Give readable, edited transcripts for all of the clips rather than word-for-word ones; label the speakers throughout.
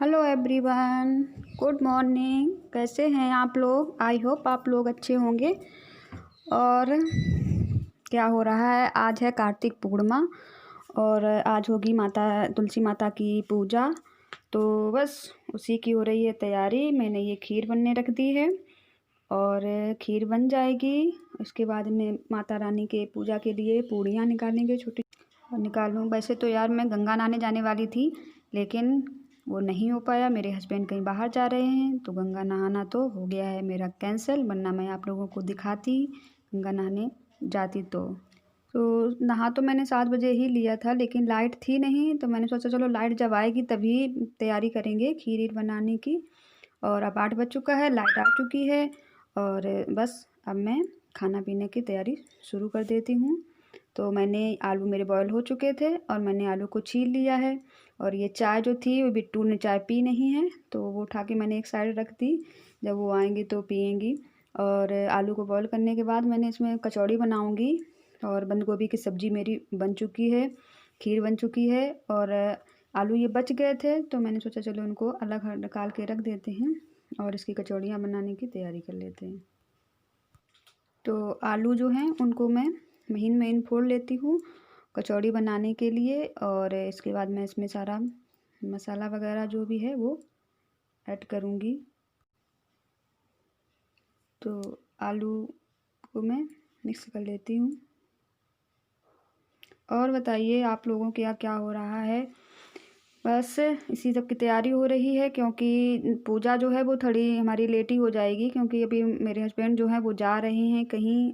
Speaker 1: Hello everyone, good morning. कैसे हैं आप लोग? आई होप आप लोग अच्छे होंगे। और क्या हो रहा है? आज है कार्तिक पूर्णिमा और आज होगी माता तुलसी माता की पूजा। तो बस उसी की हो रही है तैयारी। मैंने ये खीर बनने रख दी है और खीर बन जाएगी। उसके बाद में माता रानी के पूजा के लिए पूड़ियाँ निकालेंगे, छोटी निकालूँ। वैसे तो यार मैं गंगा नहाने जाने वाली थी, लेकिन वो नहीं हो पाया। मेरे हस्बैंड कहीं बाहर जा रहे हैं, तो गंगा नहाना तो हो गया है मेरा कैंसिल। वरना मैं आप लोगों को दिखाती गंगा नहाने जाती। तो नहा तो मैंने 7 बजे ही लिया था, लेकिन लाइट थी नहीं, तो मैंने सोचा चलो लाइट जब आएगी तभी तैयारी करेंगे खीर बनाने की। और अब 8 बज चुका है, लाइट आ चुकी है और बस अब मैं खाना पीने की तैयारी शुरू कर देती हूँ। तो मैंने आलू मेरे बॉयल हो चुके थे और मैंने आलू को छील लिया है। और ये चाय जो थी वो बिट्टू ने चाय पी नहीं है, तो वो उठा के मैंने एक साइड रख दी। जब वो आएंगी तो पियेंगी। और आलू को बॉयल करने के बाद मैंने इसमें कचौड़ी बनाऊंगी। और बंद गोभी की सब्ज़ी मेरी बन चुकी है, खीर बन चुकी है। और आलू ये बच गए थे, तो मैंने सोचा चलो उनको अलग निकाल के रख देते हैं और इसकी कचौड़ियाँ बनाने की तैयारी कर लेते हैं। तो आलू जो हैं उनको मैं महीन महीन फोड़ लेती हूँ कचौड़ी बनाने के लिए। और इसके बाद मैं इसमें सारा मसाला वगैरह जो भी है वो ऐड करूँगी। तो आलू को मैं मिक्स कर लेती हूँ। और बताइए आप लोगों के यहाँ क्या हो रहा है? बस इसी सब की तैयारी हो रही है, क्योंकि पूजा जो है वो थोड़ी हमारी लेट ही हो जाएगी, क्योंकि अभी मेरे हस्बैंड जो हैं वो जा रहे हैं कहीं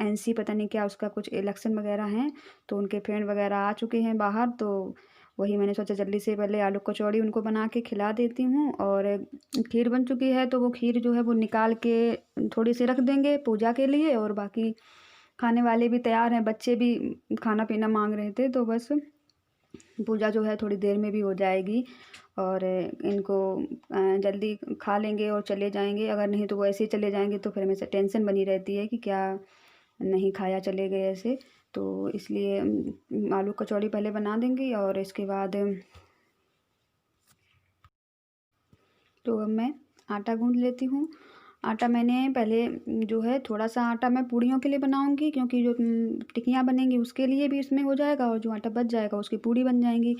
Speaker 1: एनसी पता नहीं क्या, उसका कुछ इलेक्शन वगैरह हैं। तो उनके फ्रेंड वगैरह आ चुके हैं बाहर, तो वही मैंने सोचा जल्दी से पहले आलू कचौड़ी उनको बना के खिला देती हूँ। और खीर बन चुकी है, तो वो खीर जो है वो निकाल के थोड़ी सी रख देंगे पूजा के लिए। और बाकी खाने वाले भी तैयार हैं, बच्चे भी खाना पीना मांग रहे थे, तो बस पूजा जो है थोड़ी देर में भी हो जाएगी। और इनको जल्दी खा लेंगे और चले जाएंगे। अगर नहीं तो वो ऐसे ही चले जाएंगे, तो फिर हमें टेंशन बनी रहती है कि क्या नहीं खाया चले गए ऐसे। तो इसलिए आलू कचौड़ी पहले बना देंगी और इसके बाद तो अब मैं आटा गूँध लेती हूँ। आटा मैंने पहले जो है थोड़ा सा आटा मैं पूड़ियों के लिए बनाऊंगी, क्योंकि जो टिकियाँ बनेंगी उसके लिए भी इसमें हो जाएगा और जो आटा बच जाएगा उसकी पूड़ी बन जाएंगी।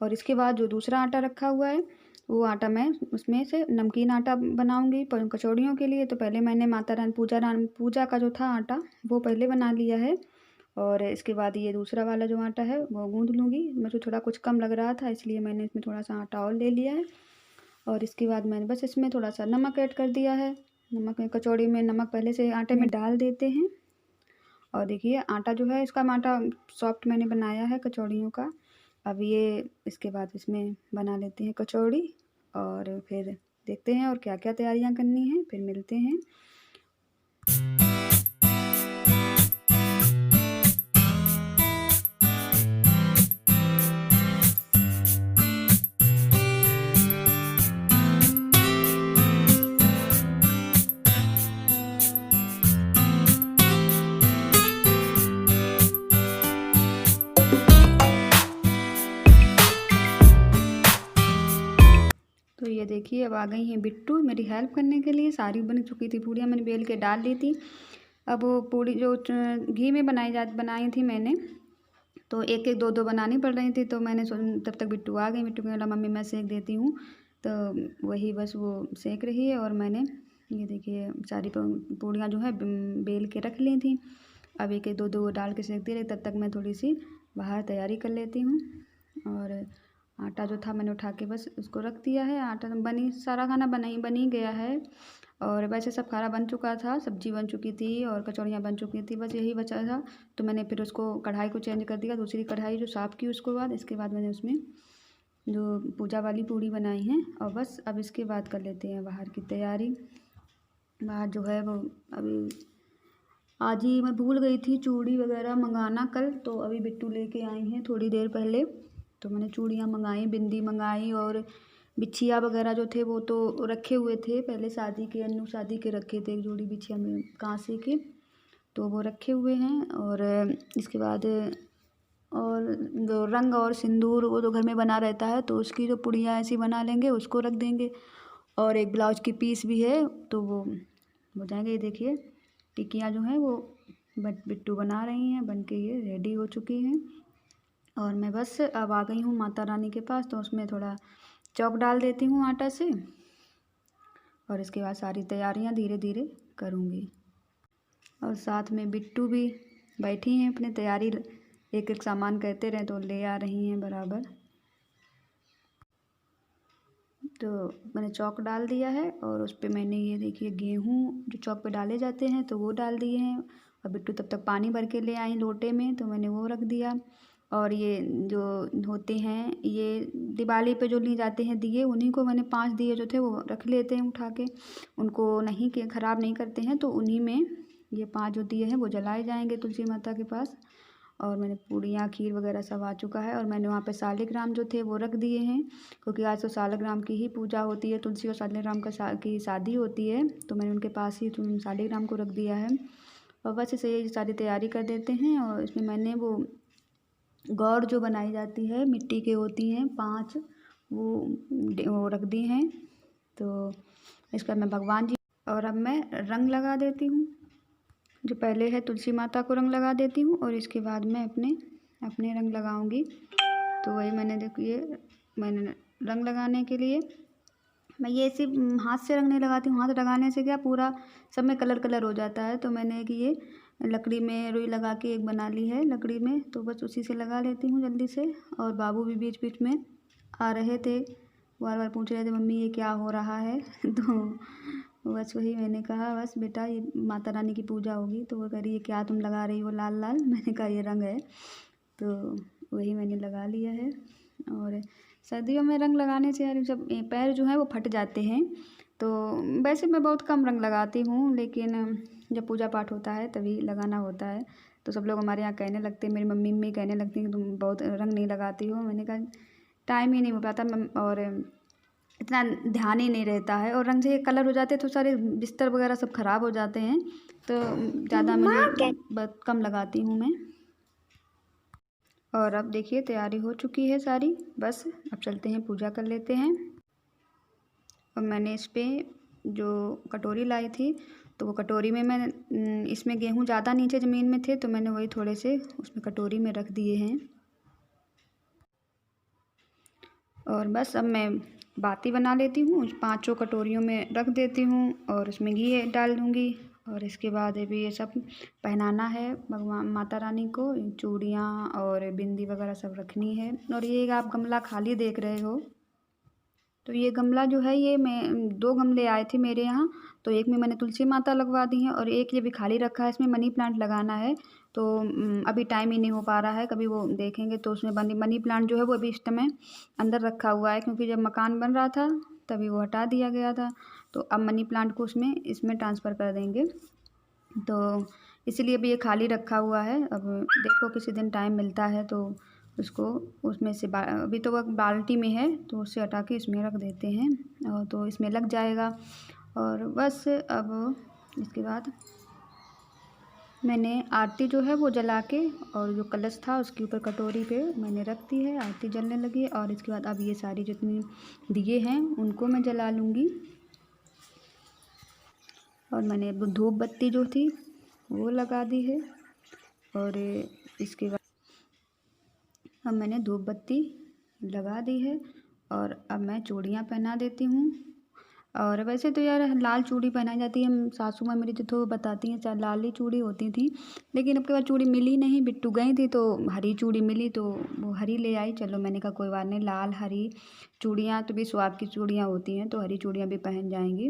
Speaker 1: और इसके बाद जो दूसरा आटा रखा हुआ है वो आटा मैं उसमें से नमकीन आटा बनाऊंगी कचौड़ियों के लिए। तो पहले मैंने माता रानी पूजा का जो था आटा वो पहले बना लिया है। और इसके बाद ये दूसरा वाला जो आटा है वो गूँध लूँगी। मुझे थोड़ा कुछ कम लग रहा था, इसलिए मैंने इसमें थोड़ा सा आटा और ले लिया है। और इसके बाद मैंने बस इसमें थोड़ा सा नमक ऐड कर दिया है। नमक में कचौड़ी में नमक पहले से आटे में डाल देते हैं। और देखिए आटा जो है इसका आटा सॉफ्ट मैंने बनाया है कचौड़ियों का। अब ये इसके बाद इसमें बना लेते हैं कचौड़ी और फिर देखते हैं और क्या क्या तैयारियां करनी है, फिर मिलते हैं। तो ये देखिए अब आ गई हैं बिट्टू मेरी हेल्प करने के लिए। सारी बन चुकी थी पूड़ियाँ, मैंने बेल के डाल ली थी। अब वो पूड़ी जो घी में बनाई थी मैंने, तो एक एक दो दो बनानी पड़ रही थी। तो मैंने तब तक बिट्टू आ गई। बिट्टू को बोला मम्मी मैं सेक देती हूँ, तो वही बस वो सेक रही है। और मैंने ये देखिए सारी पूड़ियाँ जो है बेल के रख ली थी। अब एक एक दो दो डाल के सेकती रही, तब तक मैं थोड़ी सी बाहर तैयारी कर लेती हूँ। और आटा जो था मैंने उठा के बस उसको रख दिया है। आटा सारा खाना बन ही गया है। और वैसे सब खाना बन चुका था, सब्जी बन चुकी थी और कचौड़ियाँ बन चुकी थी, बस यही बचा था। तो मैंने फिर उसको कढ़ाई को चेंज कर दिया, दूसरी कढ़ाई जो साफ़ की उसके बाद इसके बाद मैंने उसमें जो पूजा वाली पूड़ी बनाई हैं। और बस अब इसके बाद कर लेते हैं बाहर की तैयारी। बाहर जो है वो अभी आज ही मैं भूल गई थी चूड़ी वगैरह मंगाना कल, तो अभी बिट्टू लेके आई हैं थोड़ी देर पहले। तो मैंने चूड़ियाँ मंगाई, बिंदी मंगाई और बिछिया वगैरह जो थे वो तो रखे हुए थे पहले, शादी के अन्नू शादी के रखे थे एक जोड़ी बिछिया में कांसे के, तो वो रखे हुए हैं। और इसके बाद और जो रंग और सिंदूर वो तो घर में बना रहता है, तो उसकी जो पुड़िया ऐसी बना लेंगे, उसको रख देंगे। और एक ब्लाउज की पीस भी है, तो वो हो जाएंगे। ये देखिए टिक्कियाँ जो हैं वो बिट्टू बना रही हैं, बन के ये रेडी हो चुकी हैं। और मैं बस अब आ गई हूँ माता रानी के पास, तो उसमें थोड़ा चौक डाल देती हूँ आटा से, और इसके बाद सारी तैयारियाँ धीरे धीरे करूँगी। और साथ में बिट्टू भी बैठी हैं अपनी तैयारी, एक एक सामान कहते रहे तो ले आ रही हैं बराबर। तो मैंने चौक डाल दिया है, और उस पर मैंने ये देखिए गेहूँ जो चौक पे डाले जाते हैं तो वो डाल दिए हैं। और बिट्टू तब तक पानी भर के ले आई लोटे में, तो मैंने वो रख दिया। और ये जो होते हैं ये दिवाली पे जो लिए जाते हैं दिए, उन्हीं को मैंने 5 दिए जो थे वो रख लेते हैं उठा के, उनको नहीं के ख़राब नहीं करते हैं, तो उन्हीं में ये 5 जो दिए हैं वो जलाए जाएंगे तुलसी माता के पास। और मैंने पूड़ियाँ खीर वगैरह सब आ चुका है, और मैंने वहाँ पे सालिग्राम जो थे वो रख दिए हैं, क्योंकि आज तो सालिग्राम की ही पूजा होती है, तुलसी और सालिग्राम की शादी होती है, तो मैंने उनके पास ही सालिग्राम को रख दिया है। और बस इसे ये सारी तैयारी कर देते हैं। और इसमें मैंने वो गौर जो बनाई जाती है मिट्टी के होती हैं 5, वो रख दी हैं। तो इसका मैं भगवान जी, और अब मैं रंग लगा देती हूँ। जो पहले है तुलसी माता को रंग लगा देती हूँ, और इसके बाद मैं अपने रंग लगाऊंगी। तो वही मैंने देखिए, मैंने रंग लगाने के लिए मैं ये सिर्फ हाथ से रंग नहीं लगाती हूँ, हाथ लगाने से क्या पूरा सब में कलर कलर हो जाता है। तो मैंने कि ये लकड़ी में रुई लगा के एक बना ली है लकड़ी में, तो बस उसी से लगा लेती हूँ जल्दी से। और बाबू भी बीच बीच में आ रहे थे, बार बार पूछ रहे थे मम्मी ये क्या हो रहा है तो बस वही मैंने कहा बस बेटा ये माता रानी की पूजा होगी। तो वो कह रही है क्या तुम लगा रही हो लाल लाल, मैंने कहा ये रंग है, तो वही मैंने लगा लिया है। और सर्दियों में रंग लगाने से यार जब पैर जो हैं वो फट जाते हैं, तो वैसे मैं बहुत कम रंग लगाती हूँ, लेकिन जब पूजा पाठ होता है तभी लगाना होता है। तो सब लोग हमारे यहाँ कहने लगते हैं, मेरी मम्मी कहने लगती हैं कि तुम बहुत रंग नहीं लगाती हो। मैंने कहा टाइम ही नहीं हो पाता, और इतना ध्यान ही नहीं रहता है, और रंग से कलर हो जाते हैं तो सारे बिस्तर वगैरह सब ख़राब हो जाते हैं, तो ज़्यादा मुझे बहुत कम लगाती हूँ मैं। और अब देखिए तैयारी हो चुकी है सारी, बस अब चलते हैं पूजा कर लेते हैं। और मैंने इस पर जो कटोरी लाई थी, तो वो कटोरी में मैं इसमें गेहूँ ज़्यादा नीचे ज़मीन में थे, तो मैंने वही थोड़े से उसमें कटोरी में रख दिए हैं। और बस अब मैं बाती बना लेती हूँ, 5 कटोरियों में रख देती हूँ, और उसमें घी डाल दूँगी। और इसके बाद अभी ये सब पहनाना है भगवान माता रानी को, चूड़ियाँ और बिंदी वगैरह सब रखनी है। और ये आप गमला खाली देख रहे हो, तो ये गमला जो है ये मैं 2 गमले आए थे मेरे यहाँ, तो एक में मैंने तुलसी माता लगवा दी है, और एक ये भी खाली रखा है, इसमें मनी प्लांट लगाना है। तो अभी टाइम ही नहीं हो पा रहा है, कभी वो देखेंगे तो उसमें मनी प्लांट जो है वो अभी इस समय अंदर रखा हुआ है, क्योंकि जब मकान बन रहा था तभी वो हटा दिया गया था। तो अब मनी प्लांट को इसमें ट्रांसफ़र कर देंगे, तो इसलिए अभी ये खाली रखा हुआ है। अब देखो किसी दिन टाइम मिलता है तो उसको उसमें से अभी तो वह बाल्टी में है, तो उससे हटा के इसमें रख देते हैं, और तो इसमें लग जाएगा। और बस अब इसके बाद मैंने आरती जो है वो जला के, और जो कलश था उसके ऊपर कटोरी पे मैंने रख दी है, आरती जलने लगी है। और इसके बाद अब ये सारी जितनी दिए हैं उनको मैं जला लूँगी। और मैंने धूप बत्ती जो थी वो लगा दी है, और इसके बाद अब मैंने धूप बत्ती लगा दी है। और अब मैं चूड़ियाँ पहना देती हूँ। और वैसे तो यार लाल चूड़ी पहनाई जाती है, सासू माँ मेरी तो बताती हैं चाहे लाल ही चूड़ी होती थी, लेकिन अब के बाद चूड़ी मिली नहीं, बिट्टू गई थी तो हरी चूड़ी मिली, तो वो हरी ले आई। चलो मैंने कहा कोई बात नहीं, लाल हरी चूड़ियाँ तो भी स्वाद की चूड़ियाँ होती हैं, तो हरी चूड़ियाँ भी पहन जाएंगी।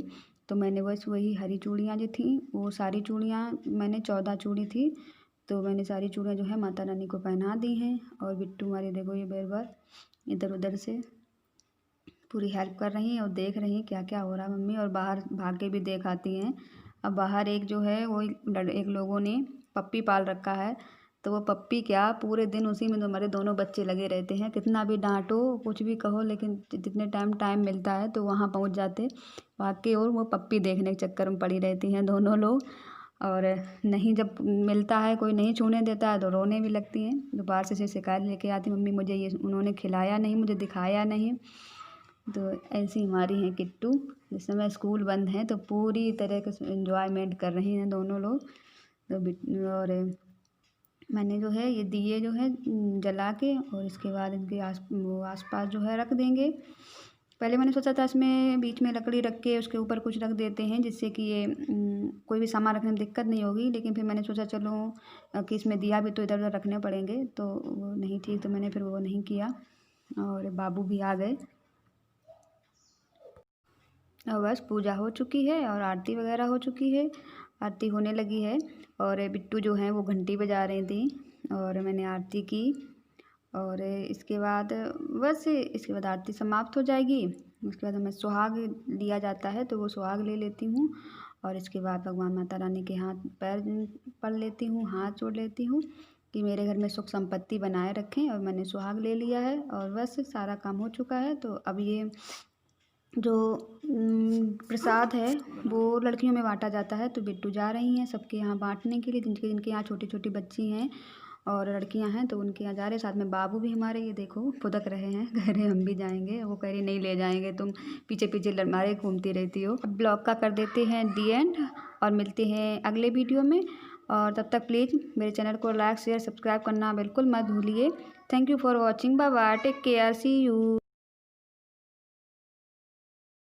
Speaker 1: तो मैंने बस वही हरी चूड़ियाँ जो थी वो सारी चूड़ियाँ, मैंने 14 चूड़ी थी, तो मैंने सारी चूड़ियाँ जो है माता रानी को पहना दी हैं। और बिट्टू हमारी देखो ये बार बार इधर उधर से पूरी हेल्प कर रही हैं, और देख रही हैं क्या क्या हो रहा है मम्मी, और बाहर भाग के भी देख आती हैं। अब बाहर एक जो है वो एक लोगों ने पप्पी पाल रखा है, तो वो पप्पी क्या पूरे दिन उसी में हमारे दोनों बच्चे लगे रहते हैं, कितना भी डांटो कुछ भी कहो, लेकिन जितने टाइम मिलता है तो वहाँ पहुँच जाते भाग के, और वो पप्पी देखने के चक्कर में पड़ी रहती हैं दोनों लोग। और नहीं, जब मिलता है कोई नहीं छूने देता है तो रोने भी लगती हैं। दोबारा से शिकायत लेके आती, मम्मी मुझे ये उन्होंने खिलाया नहीं, मुझे दिखाया नहीं। तो ऐसी हमारी हैं किट्टू। इस समय स्कूल बंद हैं तो पूरी तरह के एंजॉयमेंट कर रही हैं दोनों लोग। तो और मैंने जो है ये दिए जो है जला के, और इसके बाद इनके आसपास जो है रख देंगे। पहले मैंने सोचा था इसमें बीच में लकड़ी रख के उसके ऊपर कुछ रख देते हैं, जिससे कि ये कोई भी सामान रखने में दिक्कत नहीं होगी। लेकिन फिर मैंने सोचा चलो कि इसमें दिया भी तो इधर उधर रखने पड़ेंगे, तो वो नहीं ठीक, तो मैंने फिर वो नहीं किया। और बाबू भी आ गए और बस पूजा हो चुकी है और आरती वगैरह हो चुकी है, आरती होने लगी है। और बिट्टू जो हैं वो घंटी बजा रही थी और मैंने आरती की। और इसके बाद बस इसके बाद आरती समाप्त हो जाएगी। उसके बाद हमें सुहाग लिया जाता है, तो वो सुहाग ले लेती हूँ। और इसके बाद भगवान माता रानी के हाथ पैर पड़ लेती हूँ, हाथ जोड़ लेती हूँ कि मेरे घर में सुख संपत्ति बनाए रखें। और मैंने सुहाग ले लिया है और बस सारा काम हो चुका है। तो अब ये जो प्रसाद है वो लड़कियों में बांटा जाता है, तो बिट्टू जा रही हैं सबके यहाँ बांटने के लिए, जिनके जिनके यहाँ छोटी छोटी बच्ची हैं और लड़कियां हैं, तो उनके यहाँ जा रहे। साथ में बाबू भी हमारे, ये देखो फुदक रहे हैं, कह रहे हम भी जाएंगे। वो कह रही नहीं ले जाएंगे, तुम पीछे पीछे हमारे घूमती रहती हो। अब ब्लॉग का कर देते हैं दी एंड, और मिलते हैं अगले वीडियो में। और तब तक प्लीज़ मेरे चैनल को लाइक शेयर सब्सक्राइब करना बिल्कुल मत भूलिए। Thank you for watching, bye bye, take care, see you.